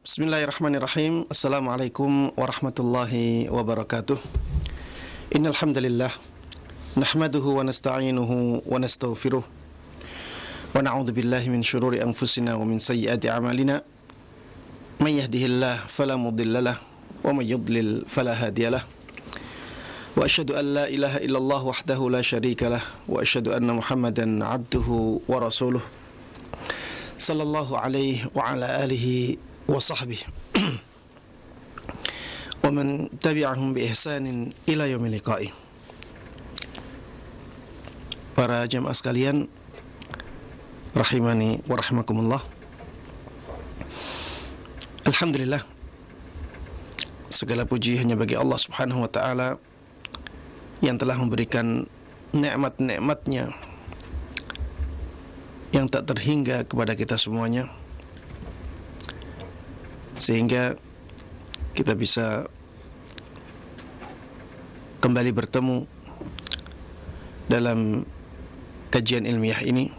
Bismillahirrahmanirrahim. Assalamualaikum warahmatullahi wabarakatuh. Innal hamdalillah nahmaduhu wa nasta'inuhu wa nastaghfiruh wa na'udzu billahi min shururi anfusina wa min sayyiati a'malina. May yahdihillahu fala mudilla lahu wa may yudlil fala hadiyalah. Wa asyhadu an la ilaha illallah wahdahu la syarika lah wa asyhadu anna Muhammadan 'abduhu wa rasuluh. Sallallahu alaihi wa ala alihi wa sahbihi wa man tabi'ahum bi ihsanin ila yaumil liqa'i. Para jamaah sekalian rahimani wa rahimakumullah. Alhamdulillah, segala puji hanya bagi Allah Subhanahu wa taala yang telah memberikan nikmat-nikmatnya yang tak terhingga kepada kita semuanya, sehingga kita bisa kembali bertemu dalam kajian ilmiah ini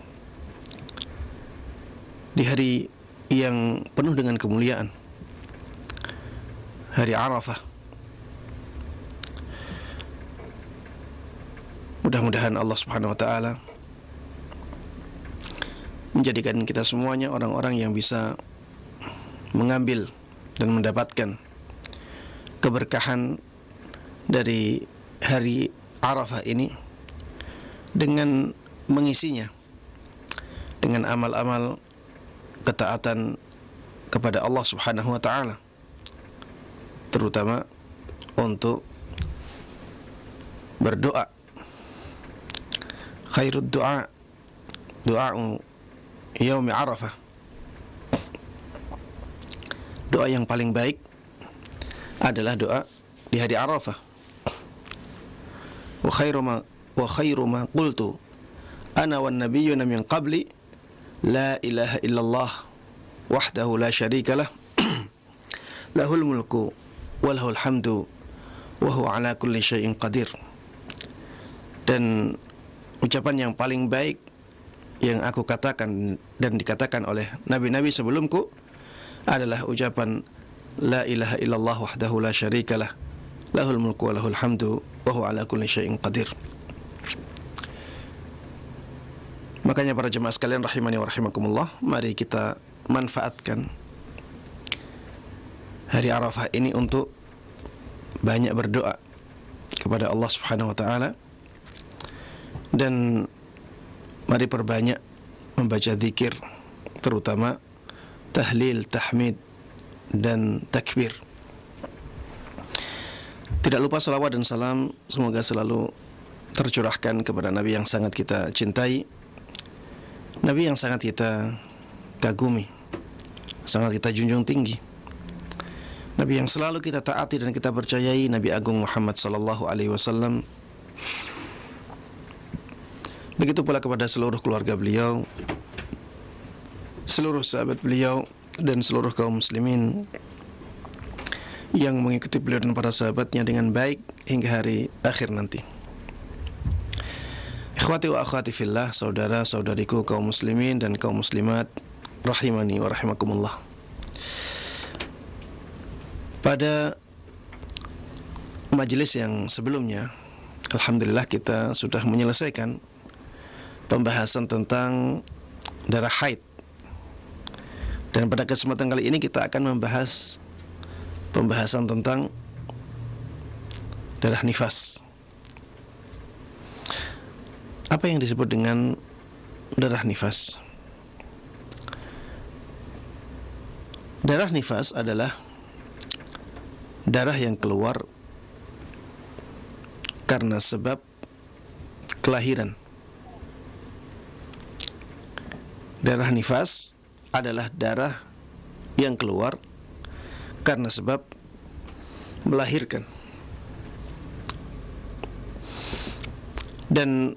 di hari yang penuh dengan kemuliaan, hari Arafah. Mudah-mudahan Allah Subhanahu wa taala menjadikan kita semuanya orang-orang yang bisa mengambil dan mendapatkan keberkahan dari hari Arafah ini dengan mengisinya dengan amal-amal ketaatan kepada Allah Subhanahu wa taala, terutama untuk berdoa. Khairud du'a du'a'u yaumi Arafah. Doa yang paling baik adalah doa di hari Arafah. Wa khairu ma qultu ana wan nabiyyuna min qabli la ilaha illallah wahdahu la syarika lah lahul mulku wa lahul hamdu wa huwa ala kulli syai'in qadir. Dan ucapan yang paling baik yang aku katakan dan dikatakan oleh nabi-nabi sebelumku adalah ucapan la ilaha illallah wahdahu la syarikalah lahul mulku wa lahul hamdu wa huwa ala kulli syai'in qadir. Makanya para jemaah sekalian rahimani wa rahimakumullah, mari kita manfaatkan hari Arafah ini untuk banyak berdoa kepada Allah Subhanahu wa taala, dan mari perbanyak membaca zikir, terutama tahlil, tahmid, dan takbir. Tidak lupa salawat dan salam semoga selalu tercurahkan kepada Nabi yang sangat kita cintai, Nabi yang sangat kita kagumi, sangat kita junjung tinggi, Nabi yang selalu kita taati dan kita percayai, Nabi Agung Muhammad sallallahu alaihi wasallam. Begitu pula kepada seluruh keluarga beliau, seluruh sahabat beliau, dan seluruh kaum muslimin yang mengikuti beliau dan para sahabatnya dengan baik hingga hari akhir nanti. Ikhwati wa akhwati fillah, saudara-saudariku kaum muslimin dan kaum muslimat rahimani wa rahimakumullah. Pada majelis yang sebelumnya, alhamdulillah kita sudah menyelesaikan pembahasan tentang darah haid. Dan pada kesempatan kali ini kita akan membahas pembahasan tentang darah nifas. Apa yang disebut dengan darah nifas? Darah nifas adalah darah yang keluar karena sebab kelahiran. Darah nifas adalah darah yang keluar karena sebab melahirkan. Dan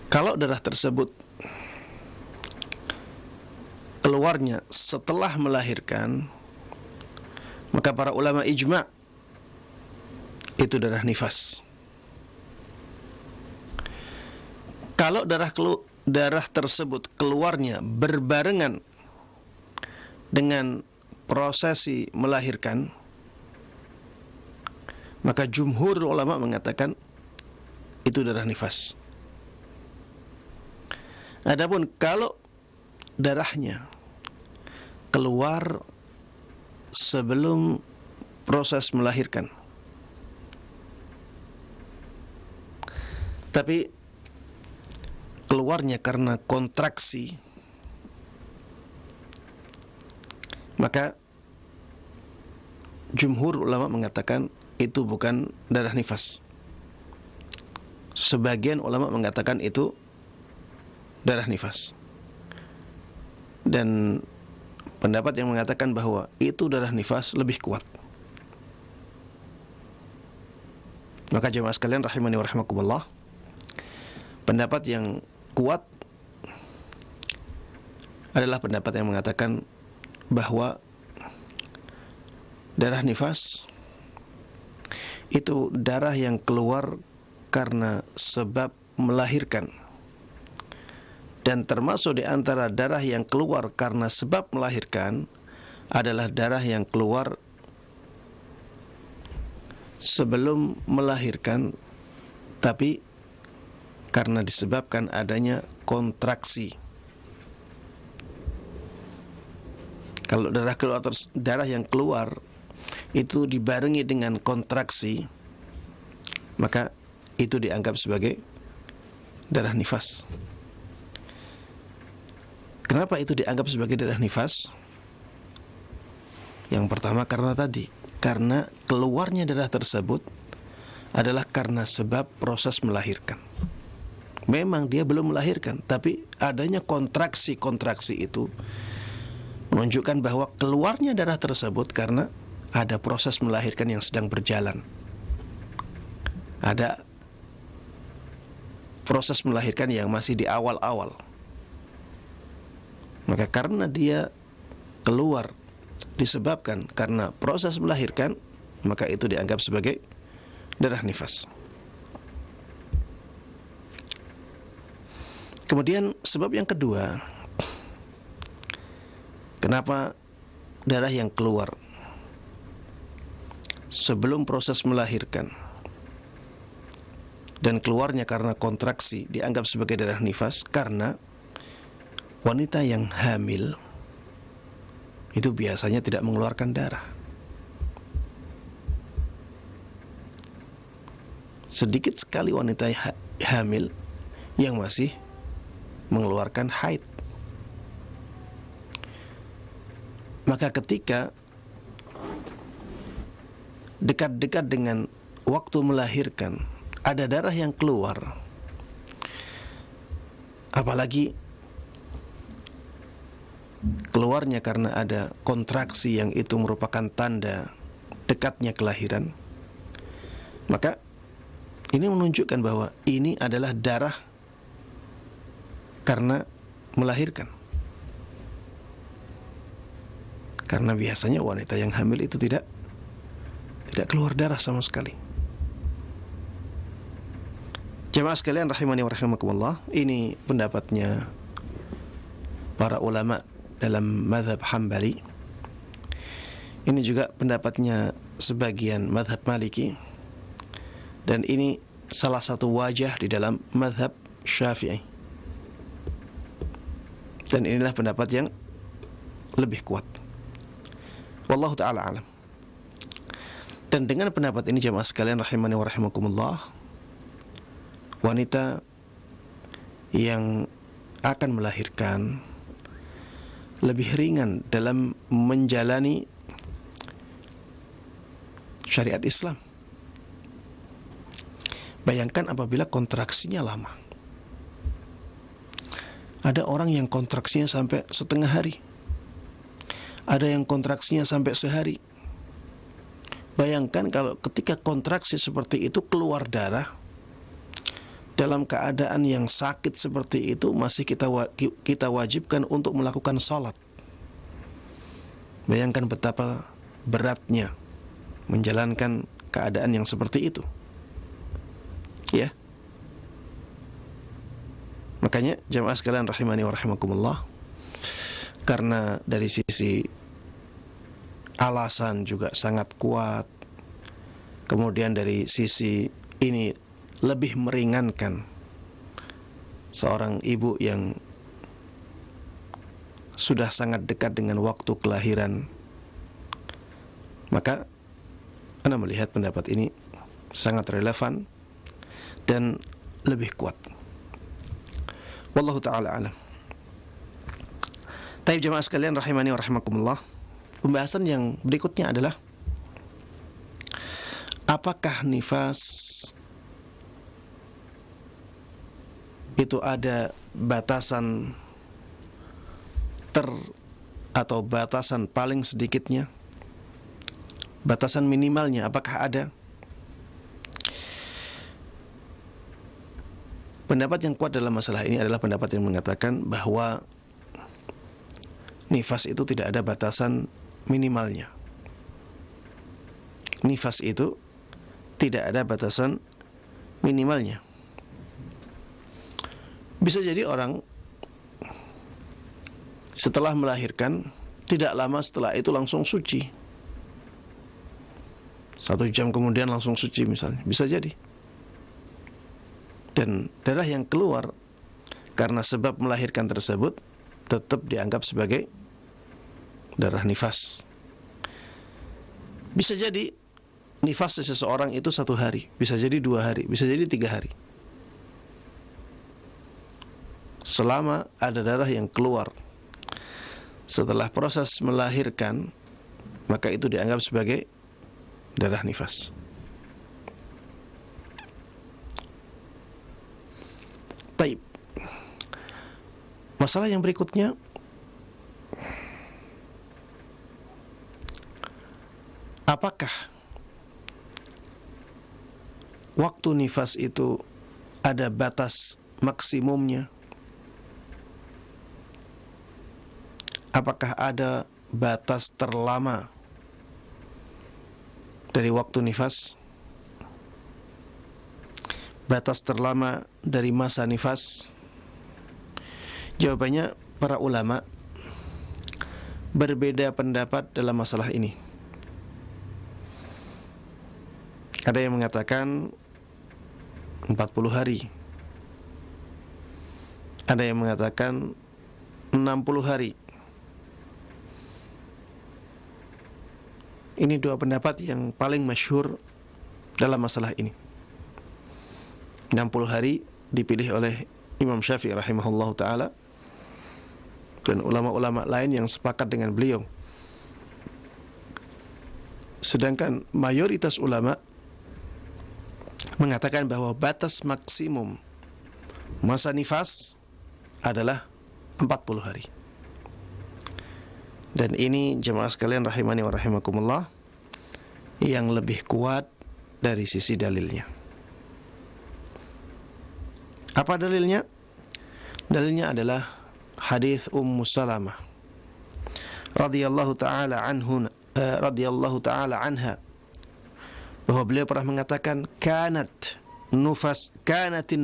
kalau darah tersebut keluarnya setelah melahirkan, maka para ulama ijma' itu darah nifas. Kalau darah tersebut keluarnya berbarengan dengan prosesi melahirkan, maka jumhur ulama mengatakan itu darah nifas. Adapun kalau darahnya keluar sebelum proses melahirkan, tapi keluarnya karena kontraksi, maka jumhur ulama mengatakan itu bukan darah nifas. Sebagian ulama mengatakan itu darah nifas. Dan pendapat yang mengatakan bahwa itu darah nifas lebih kuat. Maka jemaah sekalian rahimani wa rahimakumullah, pendapat yang kuat adalah pendapat yang mengatakan bahwa darah nifas itu darah yang keluar karena sebab melahirkan. Dan termasuk di antara darah yang keluar karena sebab melahirkan adalah darah yang keluar sebelum melahirkan, tapi karena disebabkan adanya kontraksi. Kalau darah yang keluar itu dibarengi dengan kontraksi, maka itu dianggap sebagai darah nifas. Kenapa itu dianggap sebagai darah nifas? Yang pertama karena keluarnya darah tersebut adalah karena sebab proses melahirkan. Memang dia belum melahirkan, tapi adanya kontraksi itu menunjukkan bahwa keluarnya darah tersebut karena ada proses melahirkan yang sedang berjalan. Ada proses melahirkan yang masih di awal-awal. Maka karena dia keluar disebabkan karena proses melahirkan, maka itu dianggap sebagai darah nifas. Kemudian sebab yang kedua, kenapa darah yang keluar sebelum proses melahirkan dan keluarnya karena kontraksi dianggap sebagai darah nifas? Karena wanita yang hamil itu biasanya tidak mengeluarkan darah. Sedikit sekali wanita hamil yang masih mengeluarkan haid. Maka ketika dekat-dekat dengan waktu melahirkan ada darah yang keluar, apalagi keluarnya karena ada kontraksi yang itu merupakan tanda dekatnya kelahiran, maka ini menunjukkan bahwa ini adalah darah karena melahirkan. Karena biasanya wanita yang hamil itu tidak keluar darah sama sekali. Jemaah sekalian rahimani wa rahimakumullah, ini pendapatnya para ulama dalam mazhab Hambali. Ini juga pendapatnya sebagian mazhab Maliki, dan ini salah satu wajah di dalam mazhab Syafi'i. Dan inilah pendapat yang lebih kuat. Wallahu ta'ala alam. Dan dengan pendapat ini jemaah sekalian rahimani wa rahimakumullah, wanita yang akan melahirkan lebih ringan dalam menjalani syariat Islam. Bayangkan apabila kontraksinya lama. Ada orang yang kontraksinya sampai setengah hari. Ada yang kontraksinya sampai sehari. Bayangkan kalau ketika kontraksi seperti itu keluar darah, dalam keadaan yang sakit seperti itu masih kita wajibkan untuk melakukan salat. Bayangkan betapa beratnya menjalankan keadaan yang seperti itu. Ya. Makanya jemaah sekalian rahimani wa rahimakumullah, karena dari sisi alasan juga sangat kuat. Kemudian dari sisi ini lebih meringankan seorang ibu yang sudah sangat dekat dengan waktu kelahiran. Maka Anda melihat pendapat ini sangat relevan dan lebih kuat. Wallahu ta'ala alam. Taib jemaah sekalian rahimani wa rahimakumullah. Pembahasan yang berikutnya adalah apakah nifas itu ada batasan atau batasan paling sedikitnya, batasan minimalnya, apakah ada? Pendapat yang kuat dalam masalah ini adalah pendapat yang mengatakan bahwa nifas itu tidak ada batasan minimalnya. Nifas itu tidak ada batasan minimalnya. Bisa jadi orang setelah melahirkan, tidak lama setelah itu langsung suci. 1 jam kemudian langsung suci misalnya, bisa jadi. Dan darah yang keluar karena sebab melahirkan tersebut tetap dianggap sebagai darah nifas. Bisa jadi nifas seseorang itu 1 hari, bisa jadi 2 hari, bisa jadi 3 hari. Selama ada darah yang keluar setelah proses melahirkan, maka itu dianggap sebagai darah nifas. Baik. Masalah yang berikutnya, apakah waktu nifas itu ada batas maksimumnya? Apakah ada batas terlama dari waktu nifas? Batas terlama dari masa nifas? Jawabannya, para ulama berbeda pendapat dalam masalah ini. Ada yang mengatakan 40 hari. Ada yang mengatakan 60 hari. Ini 2 pendapat yang paling masyhur dalam masalah ini. 60 hari dipilih oleh Imam Syafi'i rahimahullahu ta'ala dan ulama-ulama lain yang sepakat dengan beliau. Sedangkan mayoritas ulama mengatakan bahwa batas maksimum masa nifas adalah 40 hari. Dan ini jemaah sekalian rahimani wa rahimakumullah yang lebih kuat dari sisi dalilnya. Apa dalilnya? Dalilnya adalah hadis Ummu Salamah radhiyallahu taala anha, bahwa beliau pernah mengatakan kanatin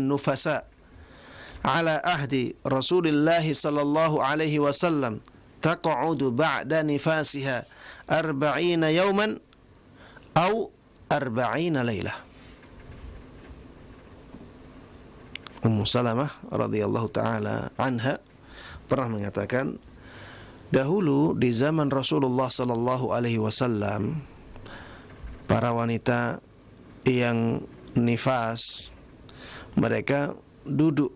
nufasa ala ahdi Rasulillah sallallahu alaihi wasallam taq'udu ba'da nifasiha 40 yawman aw 40 lailah. Ummu Salamah radhiyallahu taala anha pernah mengatakan, dahulu di zaman Rasulullah sallallahu alaihi wasallam, para wanita yang nifas mereka duduk.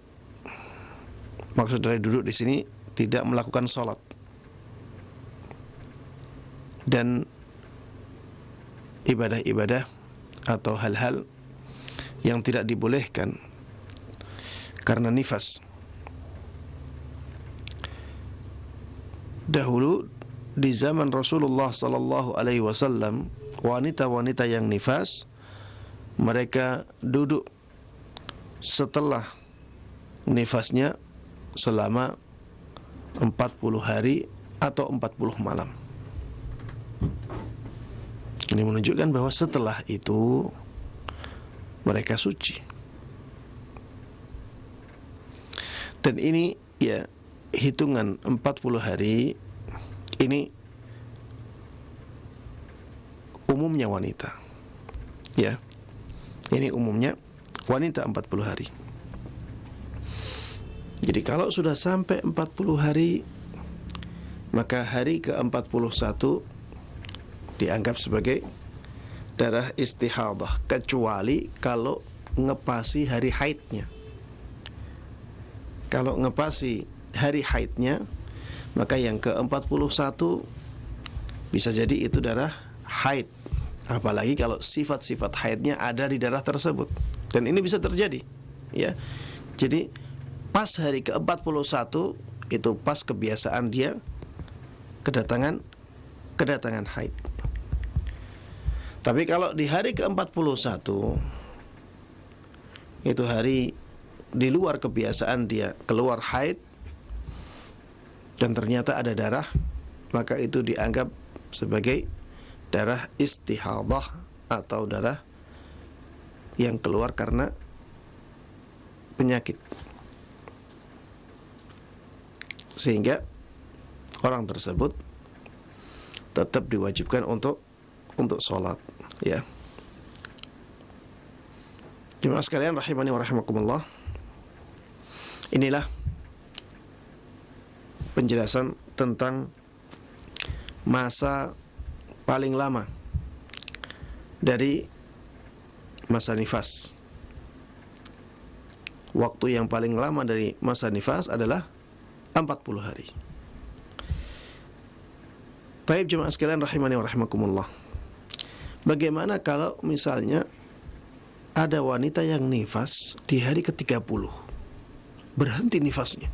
Maksud dari duduk di sini tidak melakukan salat dan ibadah-ibadah atau hal-hal yang tidak dibolehkan karena nifas. Dahulu di zaman Rasulullah sallallahu alaihi wasallam, wanita-wanita yang nifas mereka duduk setelah nifasnya selama 40 hari atau 40 malam. Ini menunjukkan bahwa setelah itu mereka suci. Dan ini ya, hitungan 40 hari ini umumnya wanita. Ya. Ini umumnya wanita 40 hari. Jadi kalau sudah sampai 40 hari, maka hari ke-41 dianggap sebagai darah istihadah, kecuali kalau ngepasi hari haidnya. Kalau ngepasi hari haidnya, maka yang ke-41 bisa jadi itu darah haid. Apalagi kalau sifat-sifat haidnya ada di darah tersebut. Dan ini bisa terjadi, ya. Jadi pas hari ke-41 itu pas kebiasaan dia kedatangan haid. Tapi kalau di hari ke-41 itu hari di luar kebiasaan dia keluar haid dan ternyata ada darah, maka itu dianggap sebagai darah istihadah atau darah yang keluar karena penyakit. Sehingga orang tersebut tetap diwajibkan untuk sholat, ya. Jemaah sekalian rahimani wa rahimakumullah, inilah penjelasan tentang masa paling lama dari masa nifas. Waktu yang paling lama dari masa nifas adalah 40 hari. Baik jemaah sekalian rahimani wa rahimakumullah, bagaimana kalau misalnya ada wanita yang nifas di hari ke-30, berhenti nifasnya,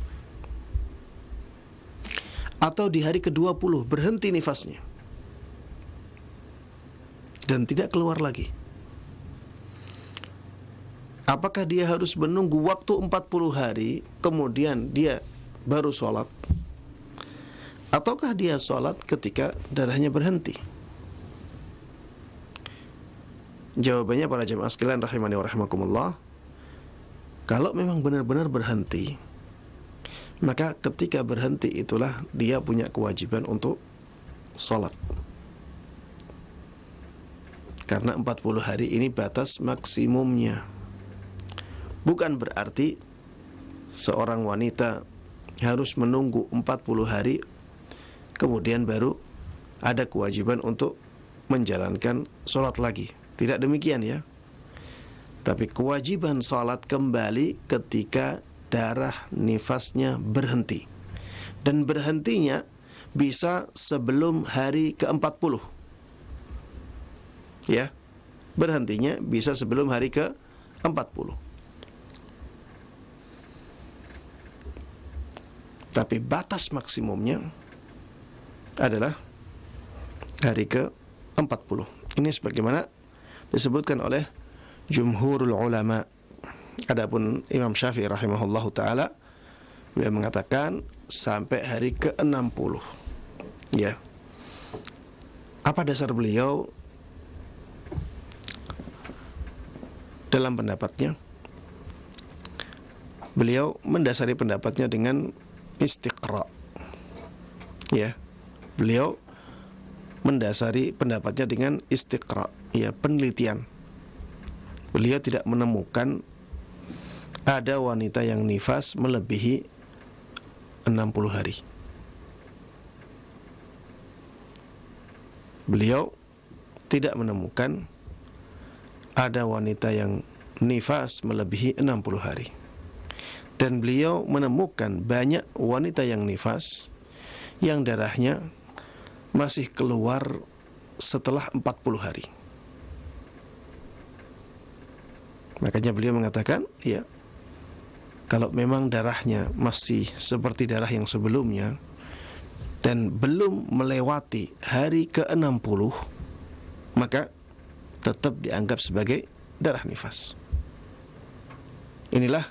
atau di hari ke-20 berhenti nifasnya dan tidak keluar lagi? Apakah dia harus menunggu waktu 40 hari kemudian dia baru sholat, ataukah dia sholat ketika darahnya berhenti? Jawabannya para jemaah sekalian rahimani wa rahimakumullah, kalau memang benar-benar berhenti, maka ketika berhenti itulah dia punya kewajiban untuk sholat. Karena 40 hari ini batas maksimumnya. Bukan berarti seorang wanita harus menunggu 40 hari kemudian baru ada kewajiban untuk menjalankan sholat lagi. Tidak demikian, ya. Tapi kewajiban sholat kembali ketika darah nifasnya berhenti. Dan berhentinya bisa sebelum hari ke-40. Ya, berhentinya bisa sebelum hari ke-40. Tapi batas maksimumnya adalah hari ke-40. Ini sebagaimana disebutkan oleh jumhurul ulama. Adapun Imam Syafi'i rahimahullahu taala, beliau mengatakan sampai hari ke-60. Ya. Apa dasar beliau dalam pendapatnya? Beliau mendasari pendapatnya dengan istiqra. Ya. Beliau mendasari pendapatnya dengan istiqra, ya, penelitian. Beliau tidak menemukan ada wanita yang nifas melebihi 60 hari. Beliau tidak menemukan ada wanita yang nifas melebihi 60 hari. Dan beliau menemukan banyak wanita yang nifas yang darahnya masih keluar setelah 40 hari. Makanya beliau mengatakan, ya, kalau memang darahnya masih seperti darah yang sebelumnya dan belum melewati hari ke-60, maka tetap dianggap sebagai darah nifas. Inilah,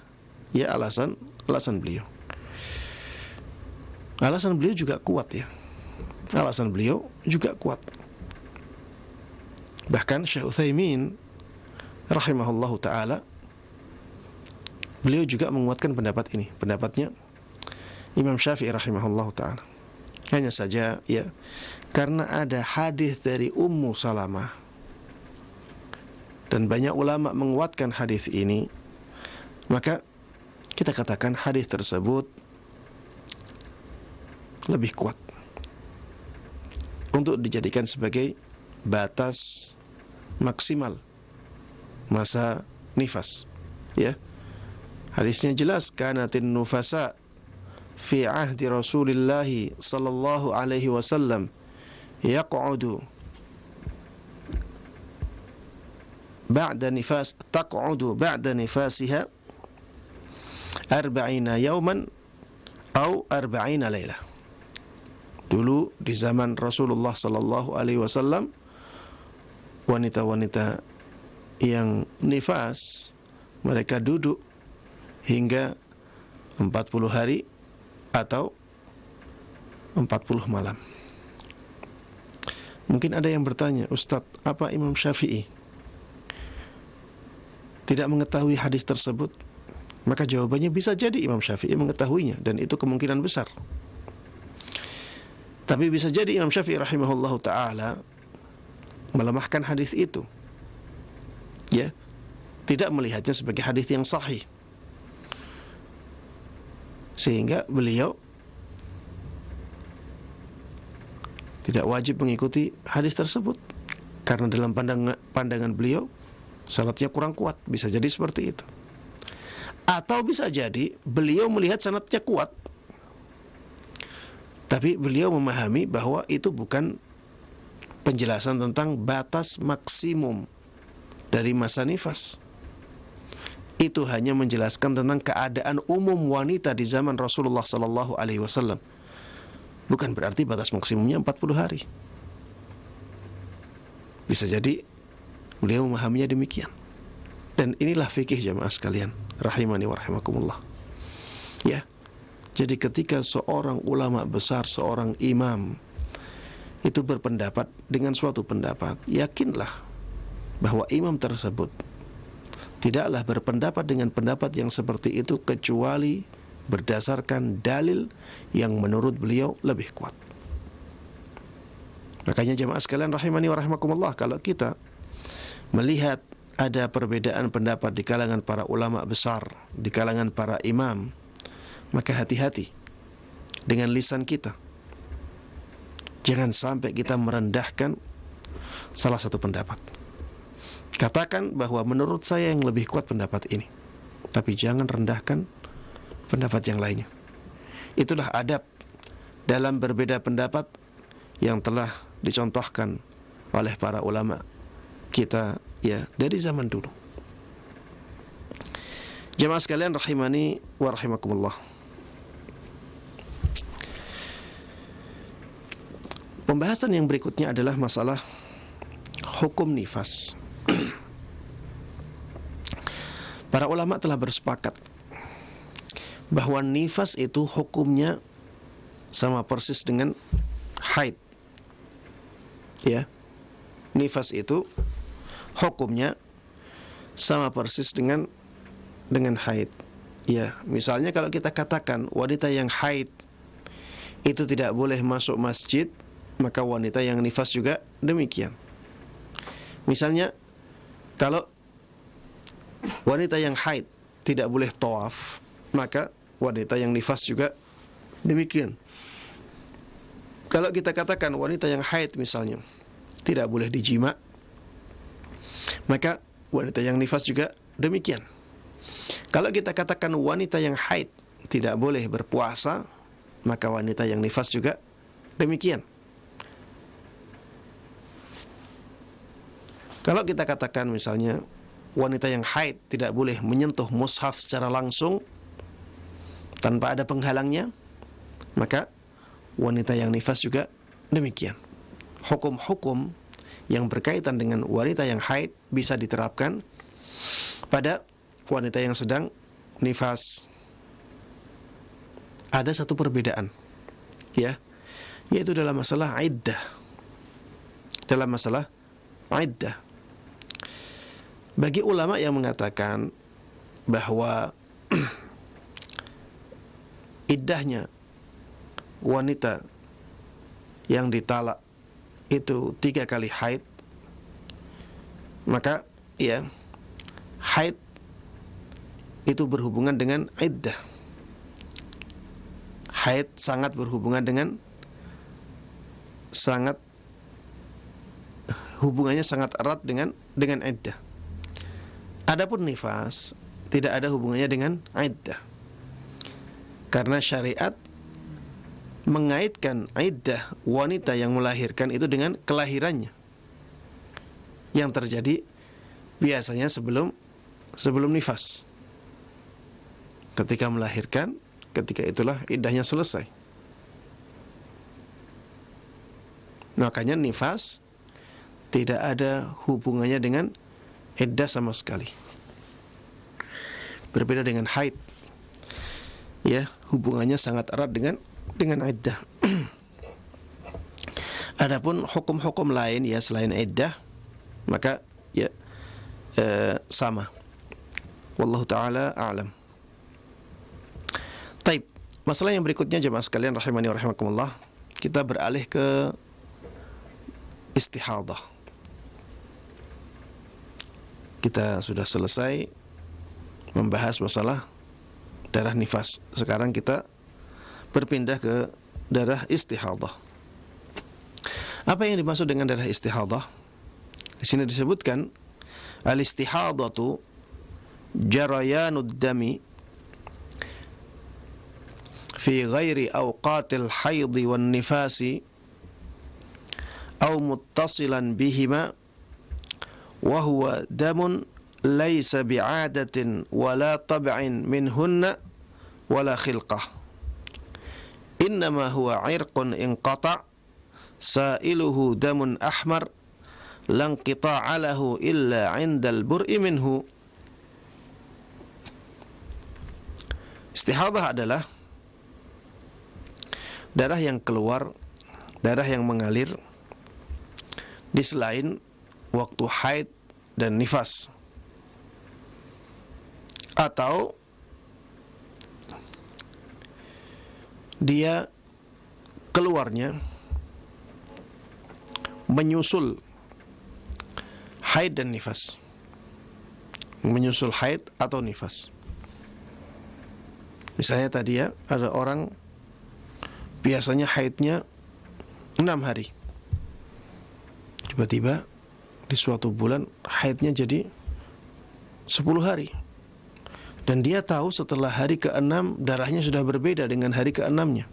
ya, alasan beliau. Alasan beliau juga kuat, ya. Alasan beliau juga kuat. Bahkan Syekh Utsaimin rahimahullahu taala, beliau juga menguatkan pendapat ini, pendapatnya Imam Syafi'i rahimahullahu taala. Hanya saja, ya, karena ada hadis dari Ummu Salamah dan banyak ulama menguatkan hadis ini, maka kita katakan hadis tersebut lebih kuat untuk dijadikan sebagai batas maksimal masa nifas. Ya, hadisnya jelas, kanatin nufasa fi ahdi Rasulillah sallallahu alaihi wasallam yaq'udu ba'da nifas, taq'udu ba'da nifasiha 40 yawman atau 40 lailah. Dulu di zaman Rasulullah sallallahu alaihi wasallam, wanita-wanita yang nifas mereka duduk hingga 40 hari atau 40 malam. Mungkin ada yang bertanya, Ustadz, apa Imam Syafi'i tidak mengetahui hadis tersebut? Maka jawabannya bisa jadi Imam Syafi'i mengetahuinya, dan itu kemungkinan besar. Tapi bisa jadi Imam Syafi'i rahimahullahu ta'ala melemahkan hadis itu, ya, tidak melihatnya sebagai hadis yang sahih, sehingga beliau tidak wajib mengikuti hadis tersebut, karena dalam pandangan beliau sanadnya kurang kuat. Bisa jadi seperti itu. Atau bisa jadi beliau melihat sanadnya kuat, tapi beliau memahami bahwa itu bukan penjelasan tentang batas maksimum dari masa nifas. Itu hanya menjelaskan tentang keadaan umum wanita di zaman Rasulullah sallallahu alaihi wasallam. Bukan berarti batas maksimumnya 40 hari. Bisa jadi beliau memahaminya demikian. Dan inilah fikih jamaah sekalian, rahimani wa rahimakumullah. Ya. Jadi ketika seorang ulama besar, seorang imam itu berpendapat dengan suatu pendapat, yakinlah bahwa imam tersebut tidaklah berpendapat dengan pendapat yang seperti itu kecuali berdasarkan dalil yang menurut beliau lebih kuat. Makanya jemaah sekalian rahimani wa rahimakumullah, kalau kita melihat ada perbedaan pendapat di kalangan para ulama besar, di kalangan para imam, maka hati-hati dengan lisan kita. Jangan sampai kita merendahkan salah satu pendapat. Katakan bahwa menurut saya yang lebih kuat pendapat ini, tapi jangan rendahkan pendapat yang lainnya. Itulah adab dalam berbeda pendapat yang telah dicontohkan oleh para ulama kita, ya, dari zaman dulu. Jemaah sekalian rahimani wa rahimakumullah. Pembahasan yang berikutnya adalah masalah hukum nifas. Para ulama telah bersepakat bahwa nifas itu hukumnya sama persis dengan haid. Ya. Nifas itu hukumnya sama persis dengan haid. Ya, misalnya kalau kita katakan wanita yang haid itu tidak boleh masuk masjid, maka wanita yang nifas juga demikian. Misalnya kalau wanita yang haid tidak boleh tawaf, maka wanita yang nifas juga demikian. Kalau kita katakan wanita yang haid misalnya tidak boleh dijima, maka wanita yang nifas juga demikian. Kalau kita katakan wanita yang haid tidak boleh berpuasa, maka wanita yang nifas juga demikian. Kalau kita katakan misalnya wanita yang haid tidak boleh menyentuh mushaf secara langsung tanpa ada penghalangnya, maka wanita yang nifas juga demikian. Hukum-hukum yang berkaitan dengan wanita yang haid bisa diterapkan pada wanita yang sedang nifas. Ada satu perbedaan, ya, yaitu dalam masalah iddah. Dalam masalah iddah, bagi ulama yang mengatakan bahwa iddahnya wanita yang ditalak itu 3 kali haid, maka ya, haid itu berhubungan dengan iddah. Haid sangat berhubungan dengan hubungannya sangat erat dengan iddah. Adapun nifas tidak ada hubungannya dengan iddah. Karena syariat mengaitkan iddah wanita yang melahirkan itu dengan kelahirannya yang terjadi biasanya sebelum nifas. Ketika melahirkan, ketika itulah iddahnya selesai. Makanya nifas tidak ada hubungannya dengan iddah sama sekali. Berbeda dengan haid. Ya, hubungannya sangat erat dengan iddah. Adapun hukum-hukum lain ya selain iddah, maka ya sama. Wallahu taala a'lam. Taib. Masalah yang berikutnya jemaah sekalian rahimani wa rahimakumullah, kita beralih ke istihadah. Kita sudah selesai membahas masalah darah nifas. Sekarang kita berpindah ke darah istihadah. Apa yang dimaksud dengan darah istihadah? Di sini disebutkan al-istihadatu jarayanud dami fi ghairi awqatil haidhi wan nifasi aw muttasilan bihima wa huwa damun laysa bi'adatin wala tab'in minhunna wala khilqah innama huwa 'irqun inqata' sailuhu damun ahmar la inqita'a lahu illa 'indal bur'i minhu. Istihadah adalah darah yang keluar, darah yang mengalir di selain waktu haid dan nifas, atau dia keluarnya menyusul haid dan nifas, menyusul haid atau nifas. Misalnya tadi ya, ada orang biasanya haidnya 6 hari, tiba-tiba di suatu bulan haidnya jadi 10 hari, dan dia tahu setelah hari ke-6 darahnya sudah berbeda dengan hari ke-6-nya,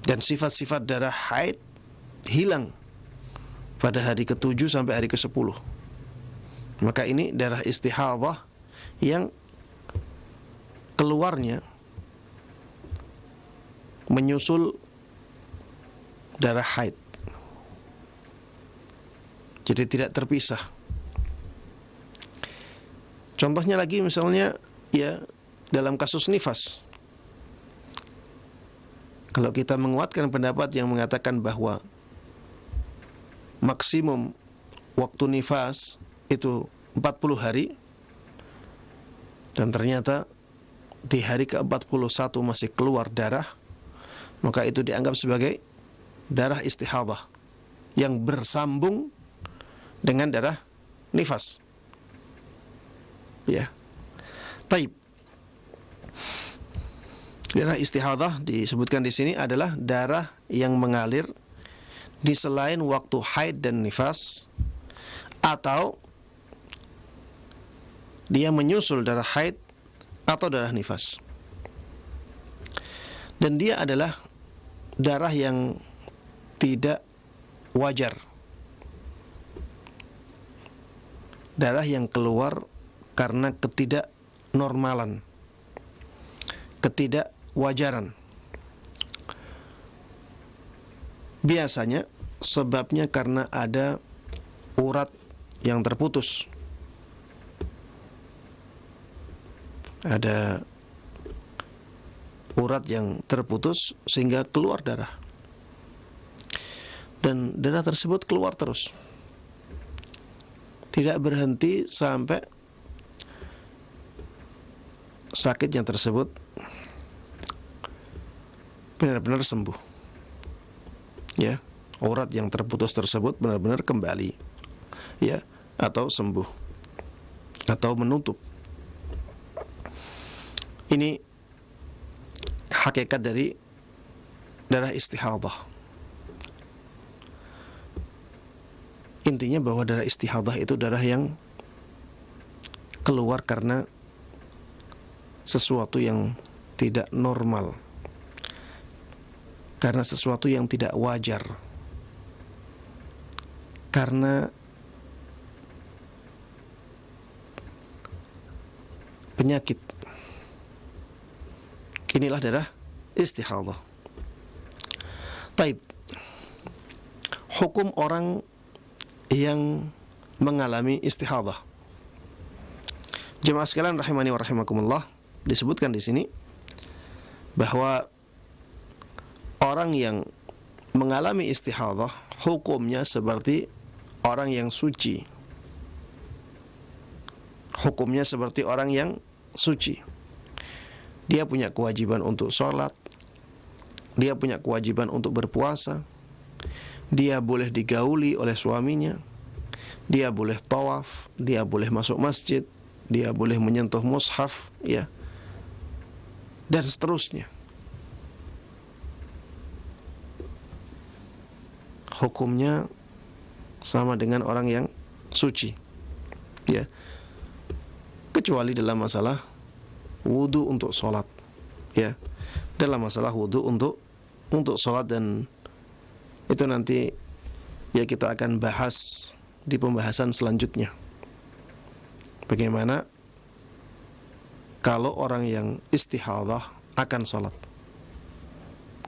dan sifat-sifat darah haid hilang pada hari ke-7 sampai hari ke-10. Maka ini darah istihadah yang keluarnya menyusul darah haid, jadi tidak terpisah. Contohnya lagi misalnya ya dalam kasus nifas, kalau kita menguatkan pendapat yang mengatakan bahwa maksimum waktu nifas itu 40 hari, dan ternyata di hari ke-41 masih keluar darah, maka itu dianggap sebagai darah istihadah yang bersambung dengan darah nifas. Ya. Taib. Darah istihadah disebutkan di sini adalah darah yang mengalir di selain waktu haid dan nifas, atau dia menyusul darah haid atau darah nifas. Dan dia adalah darah yang tidak wajar, darah yang keluar karena ketidaknormalan, ketidakwajaran. Biasanya sebabnya karena ada urat yang terputus, ada urat yang terputus sehingga keluar darah, dan darah tersebut keluar terus, tidak berhenti sampai sakitnya tersebut benar-benar sembuh. Ya, urat yang terputus tersebut benar-benar kembali. ya, atau sembuh atau menutup. Ini hakikat dari darah istihadhah. Intinya bahwa darah istihadhah itu darah yang keluar karena sesuatu yang tidak normal, karena sesuatu yang tidak wajar, karena penyakit. Inilah darah istihadhah. Taib. Hukum orang yang mengalami istihadhah. Jemaah sekalian rahimani wa rahimakumullah, disebutkan di sini bahwa orang yang mengalami istihadhah hukumnya seperti orang yang suci. Hukumnya seperti orang yang suci. Dia punya kewajiban untuk sholat, dia punya kewajiban untuk berpuasa, dia boleh digauli oleh suaminya, dia boleh tawaf, dia boleh masuk masjid, dia boleh menyentuh mushaf, ya, dan seterusnya. Hukumnya sama dengan orang yang suci, ya, kecuali dalam masalah wudu untuk sholat, ya, dalam masalah wudu untuk sholat, dan itu nanti ya kita akan bahas di pembahasan selanjutnya. Bagaimana kalau orang yang istihadhah akan sholat,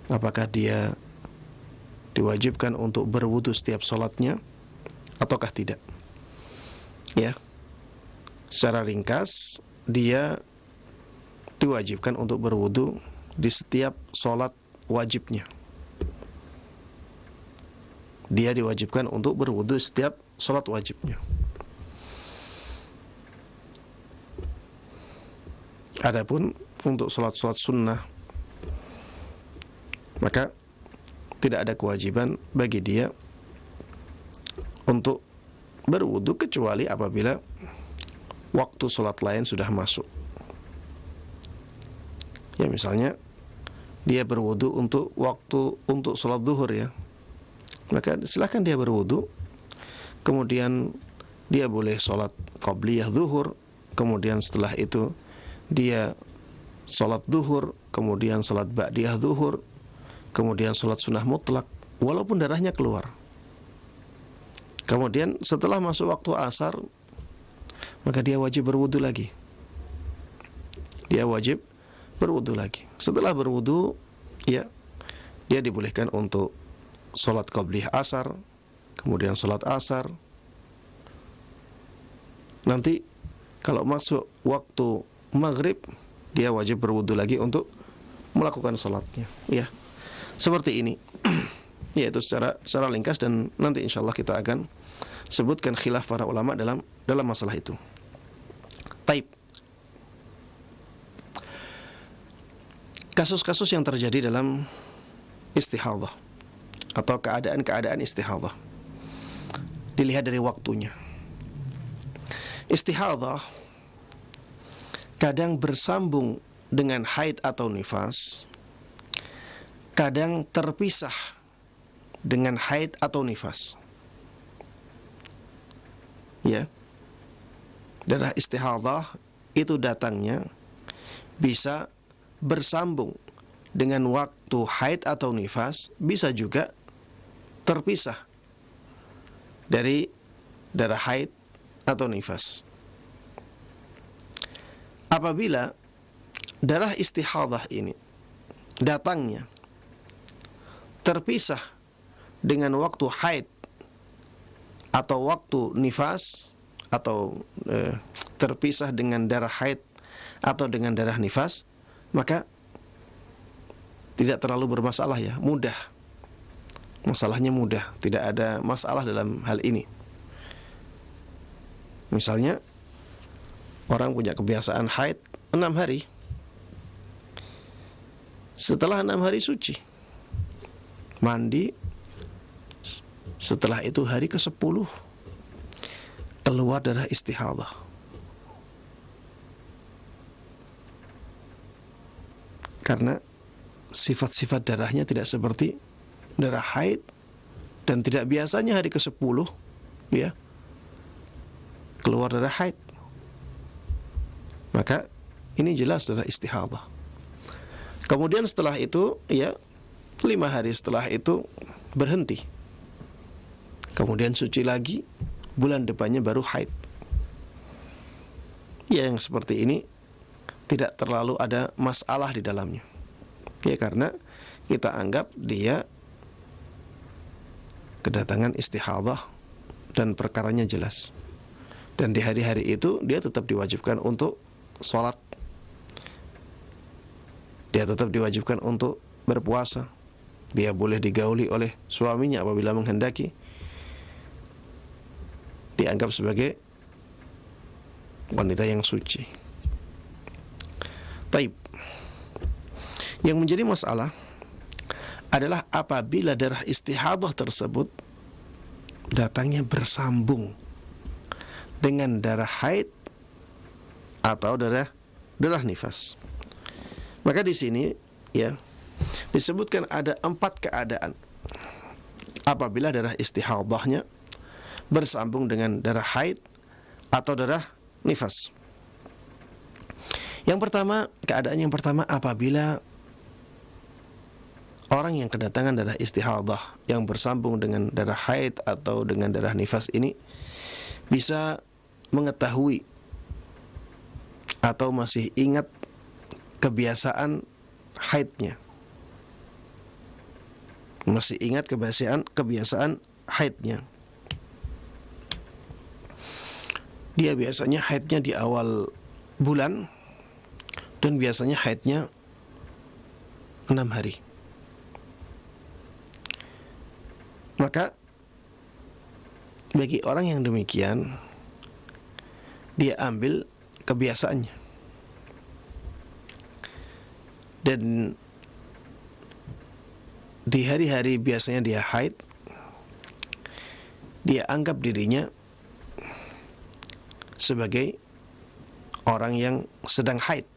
apakah dia diwajibkan untuk berwudu setiap sholatnya ataukah tidak? Ya, secara ringkas dia diwajibkan untuk berwudu di setiap sholat wajibnya. Dia diwajibkan untuk berwudu setiap sholat wajibnya. Adapun untuk sholat-sholat sunnah, maka tidak ada kewajiban bagi dia untuk berwudu kecuali apabila waktu sholat lain sudah masuk. Ya, misalnya dia berwudu untuk sholat zuhur, ya, maka silahkan dia berwudu, kemudian dia boleh sholat qabliyah zuhur, kemudian setelah itu dia sholat zuhur, kemudian sholat ba'diyah zuhur, kemudian sholat sunnah mutlak, walaupun darahnya keluar. Kemudian setelah masuk waktu asar, maka dia wajib berwudu lagi. Dia wajib berwudu lagi. Setelah berwudu, ya, dia dibolehkan untuk sholat qabliyah asar, kemudian sholat asar. Nanti kalau masuk waktu maghrib, dia wajib berwudu lagi untuk melakukan sholatnya, ya. Seperti ini. Yaitu secara ringkas, dan nanti insyaallah kita akan sebutkan khilaf para ulama dalam masalah itu. Taib. Kasus-kasus yang terjadi dalam istihadhah atau keadaan-keadaan istihadhah dilihat dari waktunya. Istihadhah kadang bersambung dengan haid atau nifas, kadang terpisah dengan haid atau nifas. Ya. Darah istihadhah itu datangnya bisa bersambung dengan waktu haid atau nifas, bisa juga terpisah dari darah haid atau nifas. Apabila darah istihadhah ini datangnya terpisah dengan waktu haid atau waktu nifas, atau terpisah dengan darah haid atau dengan darah nifas, maka tidak terlalu bermasalah, ya, mudah. Masalahnya mudah, tidak ada masalah dalam hal ini. Misalnya orang punya kebiasaan haid 6 hari. Setelah 6 hari suci, mandi. Setelah itu hari ke-10, keluar darah istihadah. Karena sifat-sifat darahnya tidak seperti darah haid, dan tidak biasanya hari ke-10 ya keluar darah haid. Maka ini jelas darah istihadah. Kemudian setelah itu ya 5 hari setelah itu berhenti. Kemudian suci lagi, bulan depannya baru haid. Ya, yang seperti ini tidak terlalu ada masalah di dalamnya. Ya, karena kita anggap dia kedatangan istihadah dan perkaranya jelas. Dan di hari-hari itu dia tetap diwajibkan untuk sholat. Dia tetap diwajibkan untuk berpuasa. Dia boleh digauli oleh suaminya apabila menghendaki. Dianggap sebagai wanita yang suci. Taib. Yang menjadi masalah adalah apabila darah istihadah tersebut datangnya bersambung dengan darah haid atau darah nifas. Maka di sini ya disebutkan ada 4 keadaan apabila darah istihadahnya bersambung dengan darah haid atau darah nifas. Yang pertama, keadaan yang pertama apabila orang yang kedatangan darah istihadah yang bersambung dengan darah haid atau dengan darah nifas ini bisa mengetahui atau masih ingat kebiasaan haidnya. Masih ingat kebiasaan haidnya. Dia biasanya haidnya di awal bulan dan biasanya haidnya 6 hari. Maka bagi orang yang demikian, dia ambil kebiasaannya. Dan di hari-hari biasanya dia haid, dia anggap dirinya sebagai orang yang sedang haid.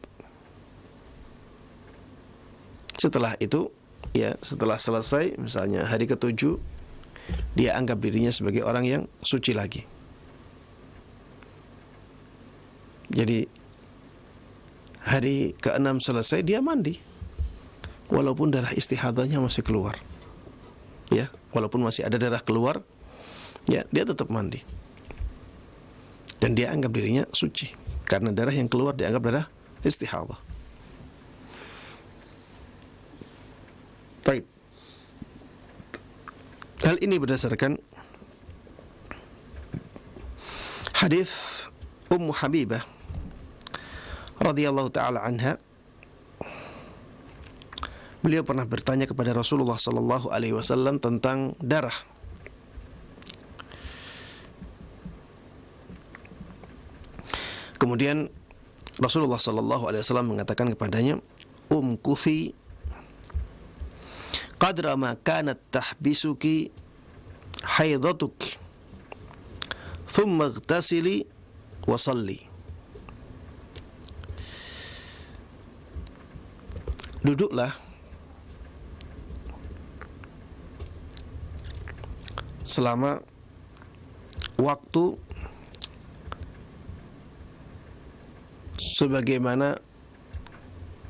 Setelah itu, ya setelah selesai, misalnya hari ke-7, dia anggap dirinya sebagai orang yang suci lagi. Jadi hari ke-6 selesai, dia mandi walaupun darah istihadahnya masih keluar. Ya, walaupun masih ada darah keluar, ya dia tetap mandi. Dan dia anggap dirinya suci karena darah yang keluar dianggap darah istihadah. Baik. Hal ini berdasarkan hadis Ummu Habibah radhiyallahu taala anha. Beliau pernah bertanya kepada Rasulullah sallallahu alaihi wasallam tentang darah. Kemudian Rasulullah sallallahu alaihi wasallam mengatakan kepadanya, "Umkuthi qadra ma kanat tahbisuki haidatuk thumma ightasili wa salli." Duduklah selama waktu sebagaimana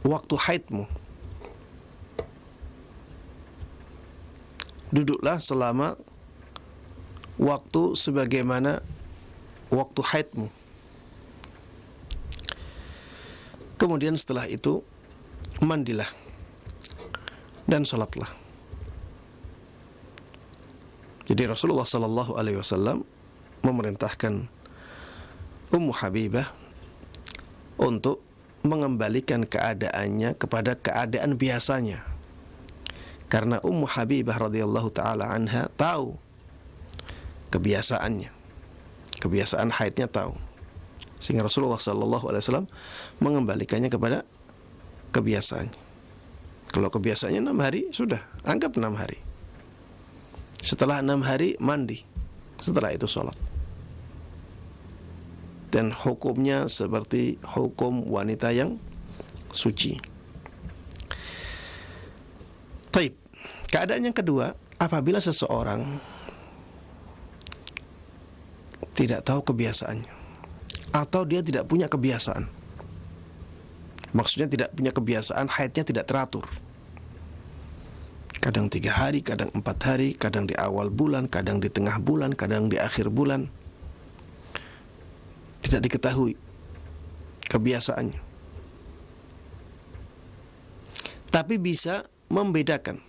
waktu haidmu. Duduklah selama waktu sebagaimana waktu haidmu. Kemudian setelah itu mandilah dan sholatlah. Jadi Rasulullah sallallahu alaihi wasallam memerintahkan Ummu Habibah untuk mengembalikan keadaannya kepada keadaan biasanya. Karena Ummu Habibah radhiyallahu taala anha tahu kebiasaannya. Kebiasaan haidnya tahu. Sehingga Rasulullah sallallahu alaihi wasallam mengembalikannya kepada kebiasaannya. Kalau kebiasaannya 6 hari, sudah, anggap 6 hari. Setelah 6 hari mandi. Setelah itu sholat. dan hukumnya seperti hukum wanita yang suci. Baik, keadaan yang kedua, apabila seseorang tidak tahu kebiasaannya, atau dia tidak punya kebiasaan, maksudnya tidak punya kebiasaan, haidnya tidak teratur, kadang 3 hari, kadang 4 hari, kadang di awal bulan, kadang di tengah bulan, kadang di akhir bulan, tidak diketahui kebiasaannya, tapi bisa membedakan.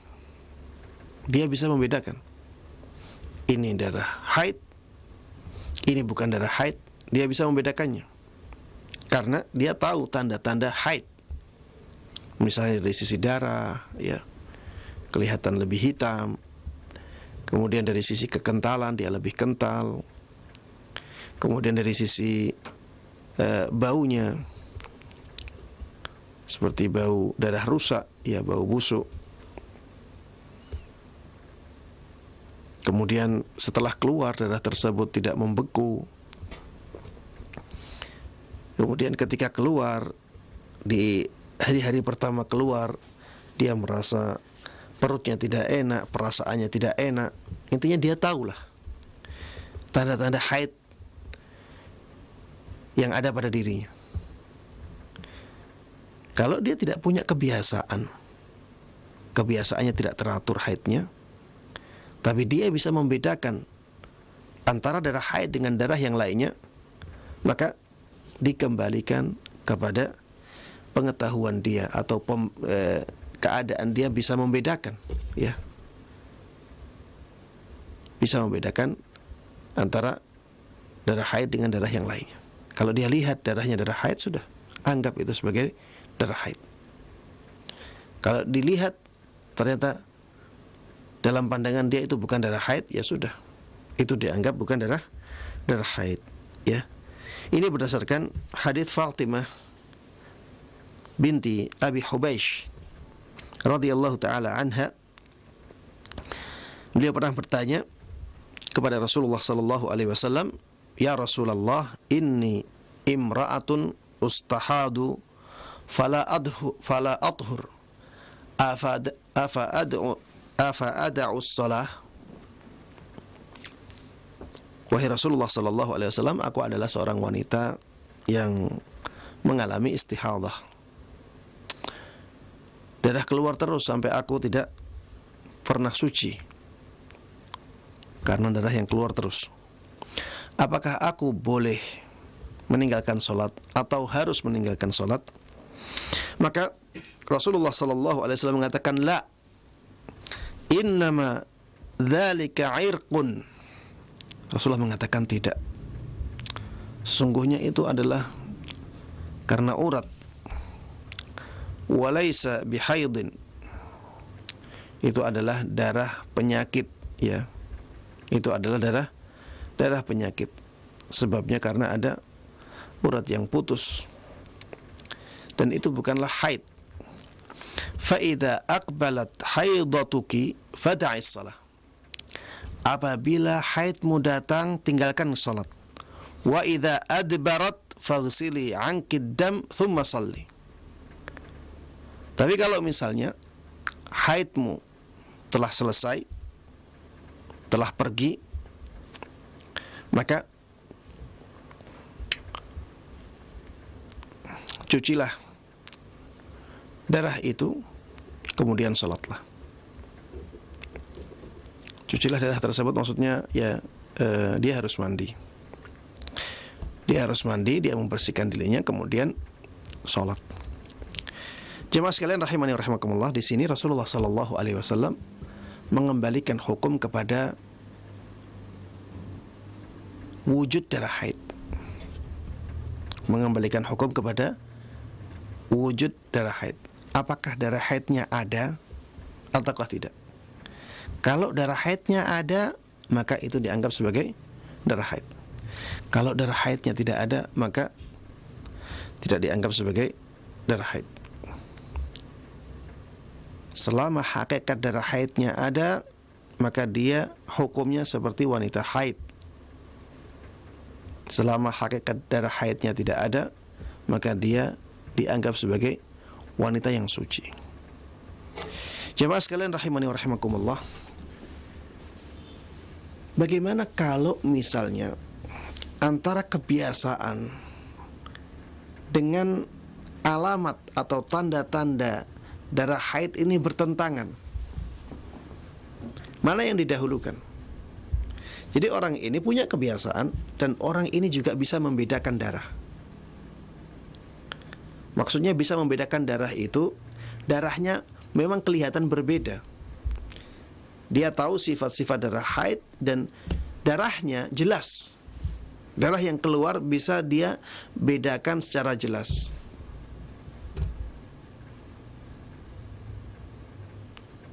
Dia bisa membedakan, ini darah haid, ini bukan darah haid. Dia bisa membedakannya karena dia tahu tanda-tanda haid. Misalnya dari sisi darah, ya, kelihatan lebih hitam. Kemudian dari sisi kekentalan, dia lebih kental. Kemudian dari sisi baunya, seperti bau darah rusak, ya, bau busuk. Kemudian setelah keluar, darah tersebut tidak membeku. Kemudian ketika keluar, di hari-hari pertama keluar, dia merasa perutnya tidak enak, perasaannya tidak enak. Intinya dia tahulah tanda-tanda haid yang ada pada dirinya. Kalau dia tidak punya kebiasaan, kebiasaannya tidak teratur haidnya, tapi dia bisa membedakan antara darah haid dengan darah yang lainnya, maka dikembalikan kepada pengetahuan dia atau keadaan dia bisa membedakan, ya, bisa membedakan antara darah haid dengan darah yang lainnya. Kalau dia lihat darahnya darah haid, sudah anggap itu sebagai darah haid. Kalau dilihat ternyata dalam pandangan dia itu bukan darah haid, ya sudah, itu dianggap bukan darah haid, ya. Ini berdasarkan hadis Fatimah binti Abi Hubaish radhiyallahu taala anha. Beliau pernah bertanya kepada Rasulullah sallallahu alaihi wasallam, "Ya Rasulullah, inni imra'atun ustahadu fala athur afa ad'u shalah." Wahai Rasulullah sallallahu alaihi wasallam, aku adalah seorang wanita yang mengalami istihadah. Darah keluar terus sampai aku tidak pernah suci karena darah yang keluar terus. Apakah aku boleh meninggalkan sholat atau harus meninggalkan sholat? Maka Rasulullah sallallahu alaihi wasallam mengatakan, la, innama dzalika irqun. Rasulullah mengatakan tidak, sesungguhnya itu adalah karena urat. Walaisa bihaidin, itu adalah darah penyakit, ya, itu adalah darah penyakit. Sebabnya karena ada urat yang putus, dan itu bukanlah haid. Fa'idha aqbalat haidatuki fada'is salah. Apabila haidmu datang, tinggalkan salat. Wa idza adbarat faghsili 'anki dam thumma shalli. Tapi kalau misalnya haidmu telah selesai, telah pergi, maka cucilah darah itu, kemudian salatlah. Cucilah darah tersebut, maksudnya ya dia harus mandi. Dia harus mandi, dia membersihkan dirinya, kemudian sholat. Jemaah sekalian rahimani wa rahimakumullah, di sini Rasulullah sallallahu alaihi wasallam mengembalikan hukum kepada wujud darah haid. Mengembalikan hukum kepada wujud darah haid. Apakah darah haidnya ada ataukah tidak? Kalau darah haidnya ada, maka itu dianggap sebagai darah haid. Kalau darah haidnya tidak ada, maka tidak dianggap sebagai darah haid. Selama hakikat darah haidnya ada, maka dia hukumnya seperti wanita haid. Selama hakikat darah haidnya tidak ada, maka dia dianggap sebagai wanita yang suci. Jemaah sekalian rahimani wa rahimakumullah, bagaimana kalau misalnya antara kebiasaan dengan alamat atau tanda-tanda darah haid ini bertentangan? Mana yang didahulukan? Jadi orang ini punya kebiasaan dan orang ini juga bisa membedakan darah. Maksudnya bisa membedakan darah itu, darahnya memang kelihatan berbeda. Dia tahu sifat-sifat darah haid dan darahnya jelas. Darah yang keluar bisa dia bedakan secara jelas.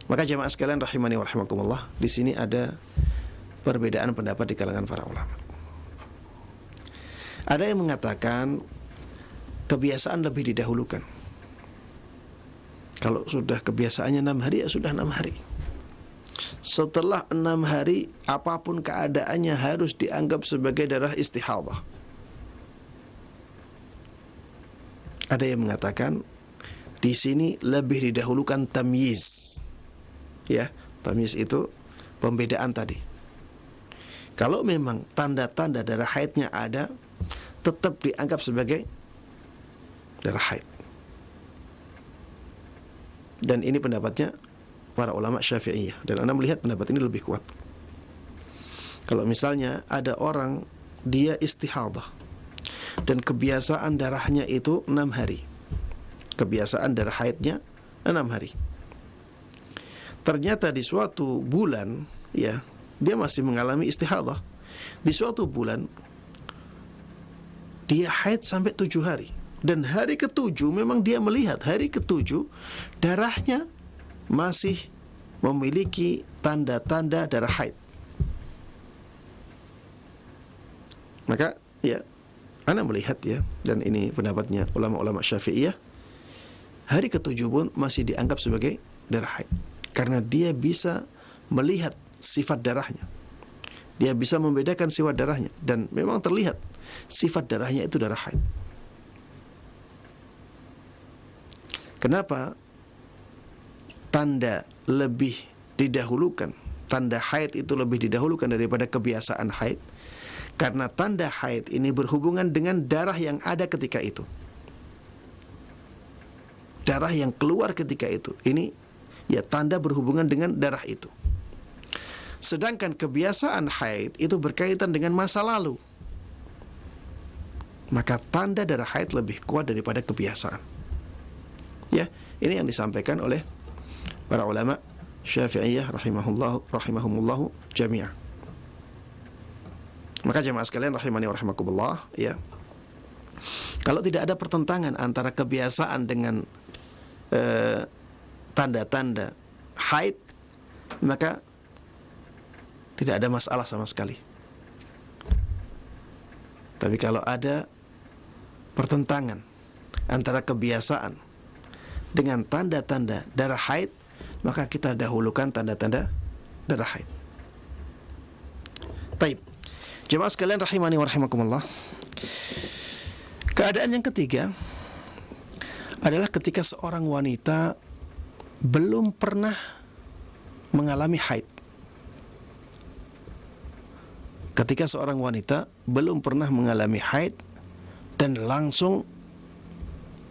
Maka jemaah sekalian rahimani wa rahimakumullah, di sini ada perbedaan pendapat di kalangan para ulama. Ada yang mengatakan kebiasaan lebih didahulukan. Kalau sudah kebiasaannya 6 hari, ya sudah 6 hari. Setelah 6 hari, apapun keadaannya harus dianggap sebagai darah istihadah. Ada yang mengatakan di sini lebih didahulukan tamyiz. Ya, tamyiz itu pembedaan tadi. Kalau memang tanda-tanda darah haidnya ada, tetap dianggap sebagai darah haid. Dan ini pendapatnya para ulama Syafi'iyah, dan Anda melihat pendapat ini lebih kuat. Kalau misalnya ada orang dia istihadah dan kebiasaan darahnya itu 6 hari, kebiasaan darah haidnya 6 hari, ternyata di suatu bulan, ya, dia masih mengalami istihadah. Di suatu bulan dia haid sampai 7 hari, dan hari ke-7 memang dia melihat hari ke-7 darahnya masih memiliki tanda-tanda darah haid. Maka ya, Anda melihat ya, dan ini pendapatnya ulama-ulama Syafi'iyah, hari ke-7 pun masih dianggap sebagai darah haid, karena dia bisa melihat sifat darahnya. Dia bisa membedakan sifat darahnya, dan memang terlihat sifat darahnya itu darah haid. Kenapa tanda lebih didahulukan? Tanda haid itu lebih didahulukan daripada kebiasaan haid, karena tanda haid ini berhubungan dengan darah yang ada ketika itu. Darah yang keluar ketika itu, ini ya tanda berhubungan dengan darah itu. Sedangkan kebiasaan haid itu berkaitan dengan masa lalu, maka tanda darah haid lebih kuat daripada kebiasaan. Ya, ini yang disampaikan oleh para ulama Syafi'iyah rahimahumullahu jami'ah. Maka jemaah sekalian rahimani wa rahimakumullah, ya, kalau tidak ada pertentangan antara kebiasaan dengan tanda-tanda haid, maka tidak ada masalah sama sekali. Tapi kalau ada pertentangan antara kebiasaan dengan tanda-tanda darah haid, maka kita dahulukan tanda-tanda darah haid. Baik, jemaah sekalian rahimani wa rahimakumullah, keadaan yang ketiga adalah ketika seorang wanita belum pernah mengalami haid. Ketika seorang wanita belum pernah mengalami haid dan langsung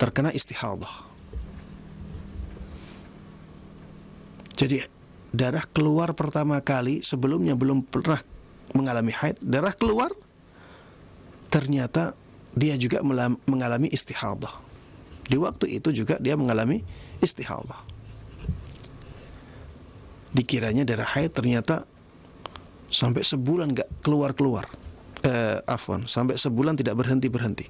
terkena istihadah. Jadi darah keluar pertama kali, sebelumnya belum pernah mengalami haid, darah keluar, ternyata dia juga mengalami istihadah. Di waktu itu juga dia mengalami istihadah. Dikiranya darah haid, ternyata sampai sebulan gak keluar-keluar. Sampai sebulan tidak berhenti-berhenti.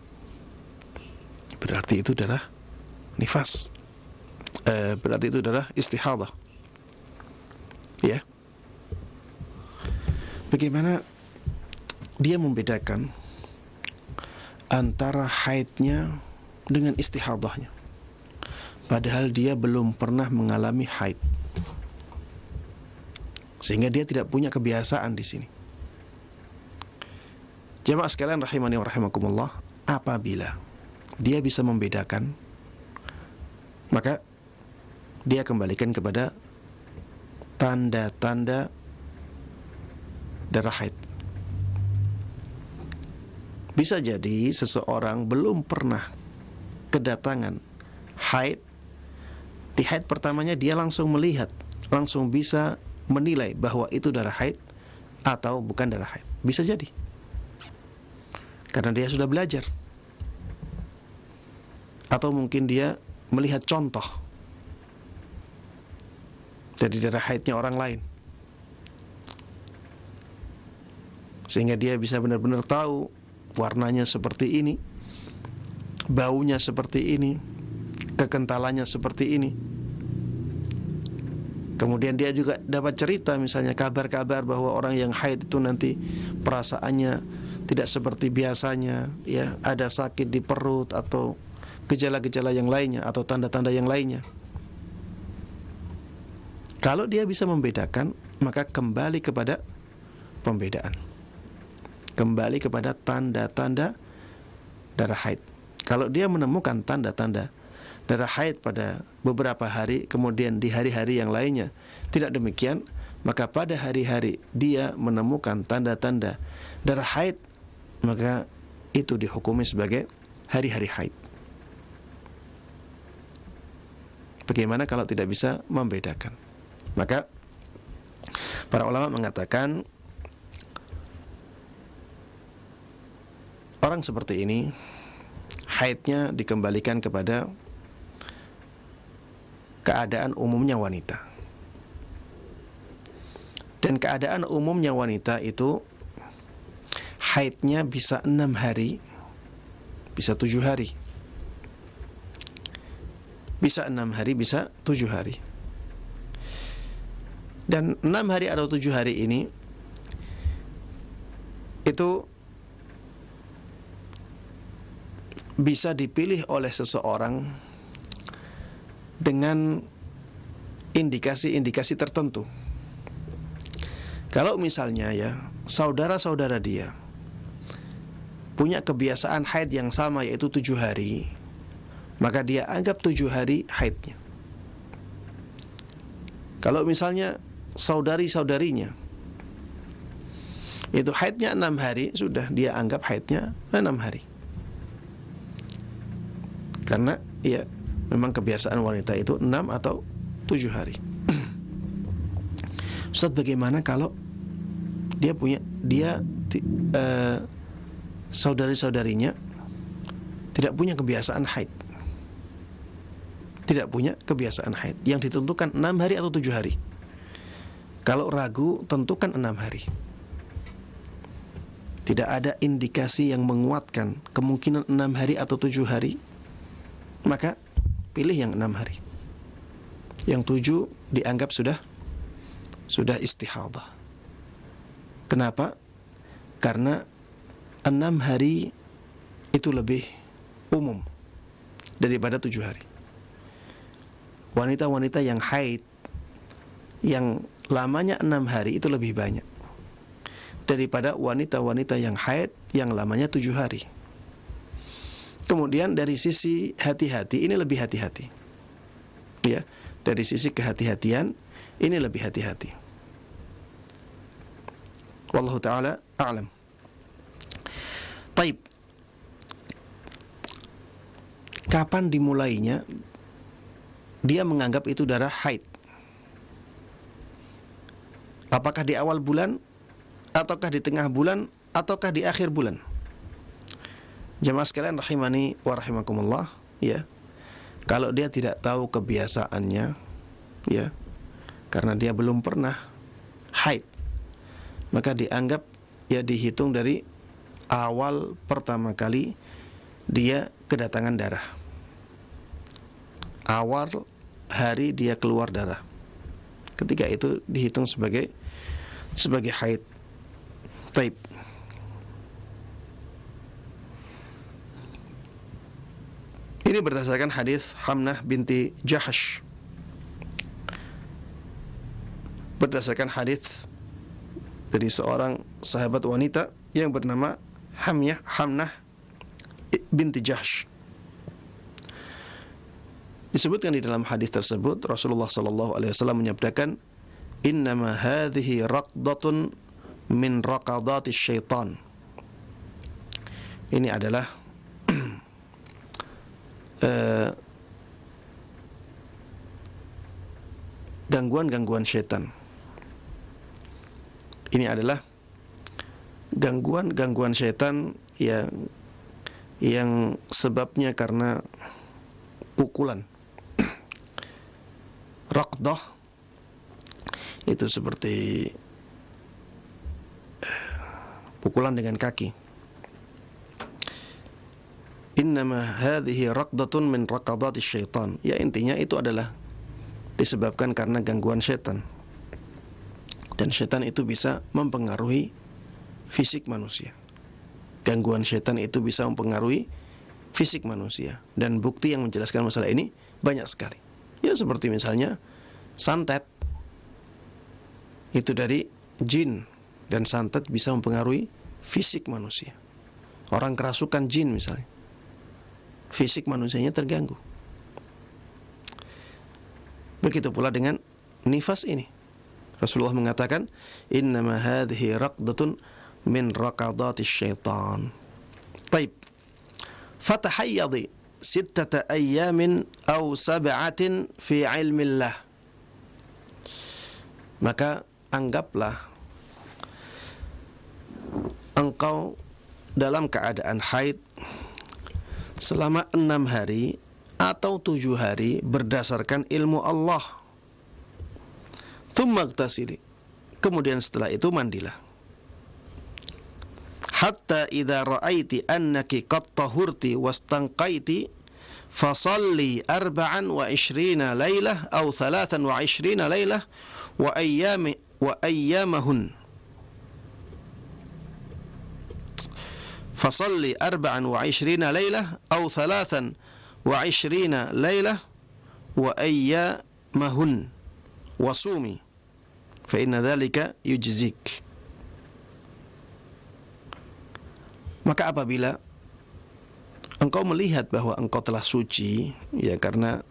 Berarti itu darah nifas. Berarti itu darah istihadah. Ya. Bagaimana dia membedakan antara haidnya dengan istihadahnya, padahal dia belum pernah mengalami haid, sehingga dia tidak punya kebiasaan di sini. Jamaah sekalian rahimani wa rahimakumullah, apabila dia bisa membedakan, maka dia kembalikan kepada tanda-tanda darah haid. Bisa jadi seseorang belum pernah kedatangan haid, di haid pertamanya dia langsung melihat, langsung bisa menilai bahwa itu darah haid atau bukan darah haid. Bisa jadi karena dia sudah belajar, atau mungkin dia melihat contoh dari darah haidnya orang lain, sehingga dia bisa benar-benar tahu warnanya seperti ini, baunya seperti ini, kekentalannya seperti ini. Kemudian dia juga dapat cerita, misalnya kabar-kabar bahwa orang yang haid itu nanti perasaannya tidak seperti biasanya, ya, ada sakit di perut atau gejala-gejala yang lainnya atau tanda-tanda yang lainnya. Kalau dia bisa membedakan, maka kembali kepada pembedaan, kembali kepada tanda-tanda darah haid. Kalau dia menemukan tanda-tanda darah haid pada beberapa hari, kemudian di hari-hari yang lainnya tidak demikian, maka pada hari-hari dia menemukan tanda-tanda darah haid, maka itu dihukumi sebagai hari-hari haid. Bagaimana kalau tidak bisa membedakan? Maka para ulama mengatakan orang seperti ini haidnya dikembalikan kepada keadaan umumnya wanita. Dan keadaan umumnya wanita itu haidnya bisa 6 hari, bisa 7 hari. Bisa 6 hari, bisa 7 hari. Dan 6 hari atau 7 hari ini itu bisa dipilih oleh seseorang dengan indikasi-indikasi tertentu. Kalau misalnya ya, saudara-saudara dia punya kebiasaan haid yang sama, yaitu 7 hari, maka dia anggap 7 hari haidnya. Kalau misalnya saudari-saudarinya itu haidnya 6 hari, sudah dia anggap haidnya 6 hari. Karena ya memang kebiasaan wanita itu 6 atau 7 hari. Ustaz, bagaimana kalau dia punya saudari-saudarinya tidak punya kebiasaan haid, tidak punya kebiasaan haid yang ditentukan 6 hari atau 7 hari? Kalau ragu, tentukan 6 hari. Tidak ada indikasi yang menguatkan kemungkinan 6 hari atau 7 hari, maka pilih yang 6 hari. Yang 7 dianggap sudah istihadah. Kenapa? Karena 6 hari itu lebih umum daripada 7 hari. Wanita-wanita yang haid yang lamanya 6 hari itu lebih banyak daripada wanita-wanita yang haid yang lamanya 7 hari. Kemudian dari sisi hati-hati, ini lebih hati-hati. Ya, dari sisi kehati-hatian ini lebih hati-hati. Wallahu ta'ala a'lam. Baik. Kapan dimulainya dia menganggap itu darah haid? Apakah di awal bulan, ataukah di tengah bulan, ataukah di akhir bulan? Jamaah sekalian rahimani wa rahimakumullah, ya. Kalau dia tidak tahu kebiasaannya, ya, karena dia belum pernah haid, maka dianggap ya dihitung dari awal pertama kali dia kedatangan darah. Awal hari dia keluar darah. Ketika itu dihitung sebagai haid. Taib. Ini berdasarkan hadis Hamnah binti Jahash. Berdasarkan hadis dari seorang sahabat wanita yang bernama Hamnah binti Jahsh. Disebutkan di dalam hadis tersebut Rasulullah sallallahu alaihi wasallam menyabdakan, "Innama hadhihi raqdatun min raqadatis syaitan." Ini adalah gangguan-gangguan syaitan. Ini adalah gangguan-gangguan syaitan yang sebabnya karena pukulan. Raqdah itu seperti pukulan dengan kaki. Innama hadhihi raqdatun min raqadatis syaitan. Ya, intinya itu adalah disebabkan karena gangguan syaitan. Dan syaitan itu bisa mempengaruhi fisik manusia. Gangguan syaitan itu bisa mempengaruhi fisik manusia. Dan bukti yang menjelaskan masalah ini banyak sekali. Ya, seperti misalnya santet. Itu dari jin. Dan santet bisa mempengaruhi fisik manusia. Orang kerasukan jin misalnya, fisik manusianya terganggu. Begitu pula dengan nifas ini. Rasulullah mengatakan, "Innama hadhihi raqdatun min raqadatis syaitan." Taib. Fatahayyadi 6 ayyamin aw 7 fi ilmillah. Maka anggaplah engkau dalam keadaan haid selama 6 hari atau 7 hari berdasarkan ilmu Allah. Thumma ightasili. Kemudian setelah itu mandilah. Hatta idza ra'aiti annaki qad tahurti wastanqaiti fasalli 24 lailah aw 23 lailah wa ayyamahun. Fasalli 24 lailah aw 23 lailah wa ayyamahun wasumi fa inna dzalika yujzik. Maka apabila engkau melihat bahwa engkau telah suci, ya, karena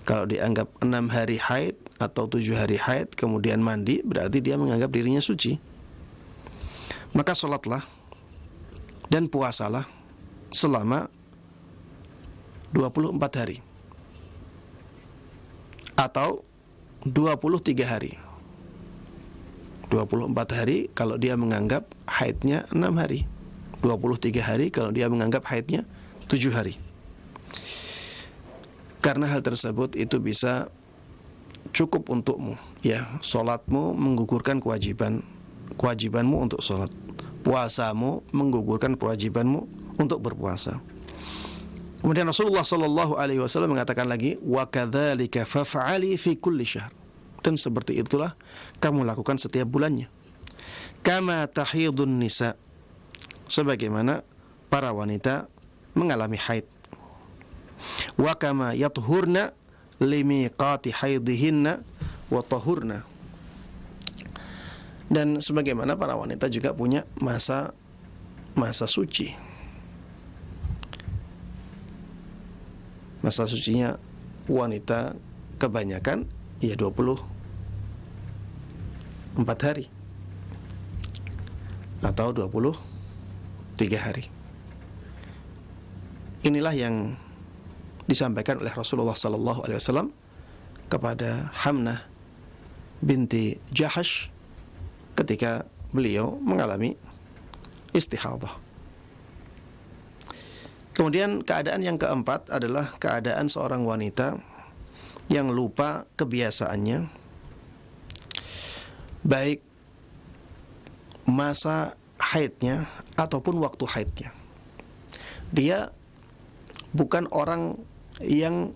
kalau dianggap 6 hari haid atau 7 hari haid kemudian mandi, berarti dia menganggap dirinya suci. Maka sholatlah dan puasalah selama 24 hari atau 23 hari. 24 hari kalau dia menganggap haidnya 6 hari. 23 hari kalau dia menganggap haidnya 7 hari. Karena hal tersebut itu bisa cukup untukmu, ya, sholatmu menggugurkan kewajibanmu untuk sholat, puasamu menggugurkan kewajibanmu untuk berpuasa. Kemudian Rasulullah sallallahu alaihi wasallam mengatakan lagi, wa kadzalika faf'ali fi kulli syahr. Dan seperti itulah kamu lakukan setiap bulannya. Kama tahidun nisa, sebagaimana para wanita mengalami haid. Wa kama yathurna limiqati haidihinna wa tahurna. Dan sebagaimana para wanita juga punya masa suci. Masa sucinya wanita kebanyakan ya 24 hari atau 23 hari. Inilah yang disampaikan oleh Rasulullah sallallahu alaihi wasallam kepada Hamnah binti Jahsh ketika beliau mengalami istihadah. Kemudian keadaan yang keempat adalah keadaan seorang wanita yang lupa kebiasaannya, baik masa haidnya ataupun waktu haidnya. Dia bukan orang yang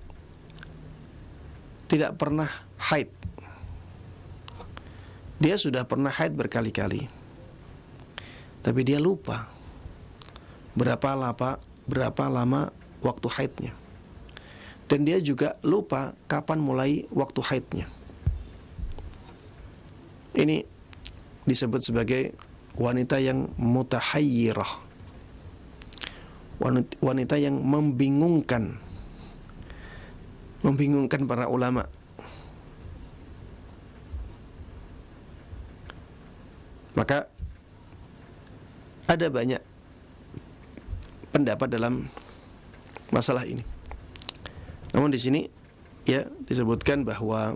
tidak pernah haid. Dia sudah pernah haid berkali-kali, tapi dia lupa berapa lama waktu haidnya. Dan dia juga lupa kapan mulai waktu haidnya. Ini disebut sebagai wanita yang mutahayyirah, wanita yang membingungkan para ulama. Maka ada banyak pendapat dalam masalah ini. Namun di sini ya disebutkan bahwa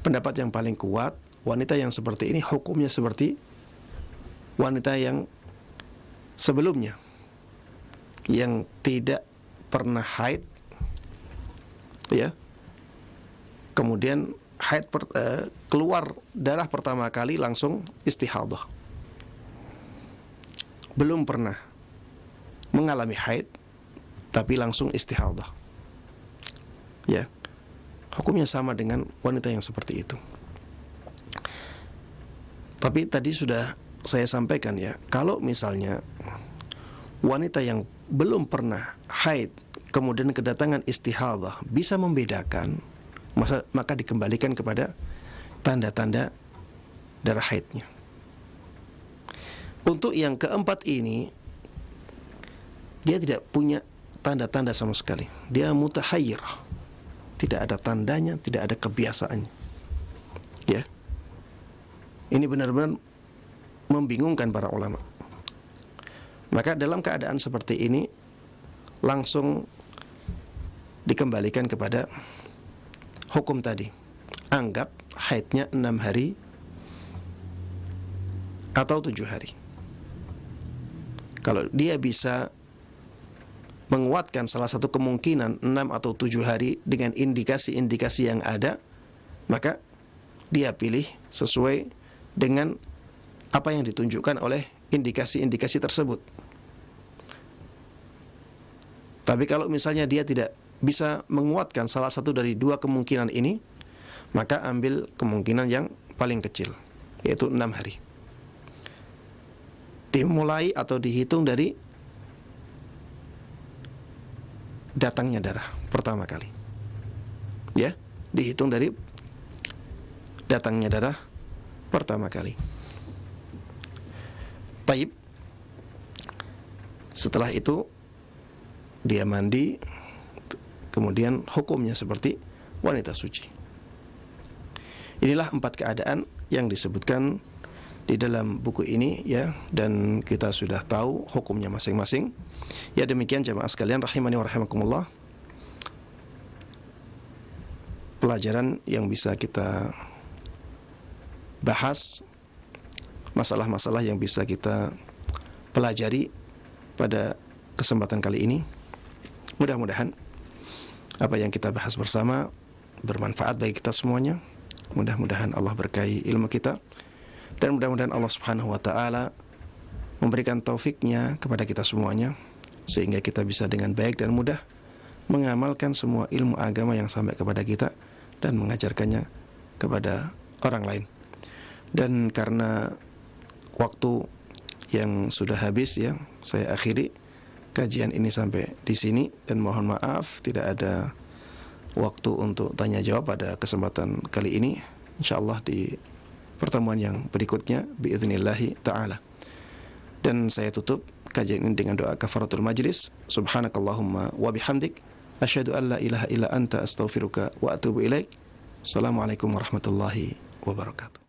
pendapat yang paling kuat, wanita yang seperti ini hukumnya seperti wanita yang sebelumnya, yang tidak pernah haid, ya, kemudian haid keluar darah pertama kali langsung istihadah, belum pernah mengalami haid tapi langsung istihadah, ya, hukumnya sama dengan wanita yang seperti itu. Tapi tadi sudah saya sampaikan ya, kalau misalnya wanita yang belum pernah haid kemudian kedatangan istihadah bisa membedakan, maka dikembalikan kepada tanda-tanda darah haidnya. Untuk yang keempat ini, dia tidak punya tanda-tanda sama sekali. Dia mutahayyirah, tidak ada tandanya, tidak ada kebiasaannya, ya. Ini benar-benar membingungkan para ulama. Maka dalam keadaan seperti ini langsung dikembalikan kepada hukum tadi. Anggap haidnya 6 hari atau 7 hari. Kalau dia bisa menguatkan salah satu kemungkinan 6 atau 7 hari dengan indikasi-indikasi yang ada, maka dia pilih sesuai dengan apa yang ditunjukkan oleh indikasi-indikasi tersebut. Tapi kalau misalnya dia tidak bisa menguatkan salah satu dari dua kemungkinan ini, maka ambil kemungkinan yang paling kecil, yaitu 6 hari. Dimulai atau dihitung dari datangnya darah pertama kali, ya, dihitung dari datangnya darah pertama kali. Taib. Setelah itu dia mandi, kemudian hukumnya seperti wanita suci. Inilah 4 keadaan yang disebutkan di dalam buku ini, ya, dan kita sudah tahu hukumnya masing-masing. Ya, demikian jemaah sekalian rahimani wa rahimakumullah, pelajaran yang bisa kita bahas, masalah-masalah yang bisa kita pelajari pada kesempatan kali ini. Mudah-mudahan apa yang kita bahas bersama bermanfaat bagi kita semuanya. Mudah-mudahan Allah berkahi ilmu kita, dan mudah-mudahan Allah Subhanahu wa taala memberikan taufiknya kepada kita semuanya, sehingga kita bisa dengan baik dan mudah mengamalkan semua ilmu agama yang sampai kepada kita dan mengajarkannya kepada orang lain. Dan karena waktu yang sudah habis, ya, saya akhiri kajian ini sampai di sini, dan mohon maaf tidak ada waktu untuk tanya jawab pada kesempatan kali ini. Insyaallah di pertemuan yang berikutnya biidznillahi taala. Dan saya tutup kajian ini dengan doa kafaratul majlis. Subhanakallahumma wa bihamdik, asyhadu an la ilaha illa anta astaghfiruka wa atubu ilaik. Assalamualaikum warahmatullahi wabarakatuh.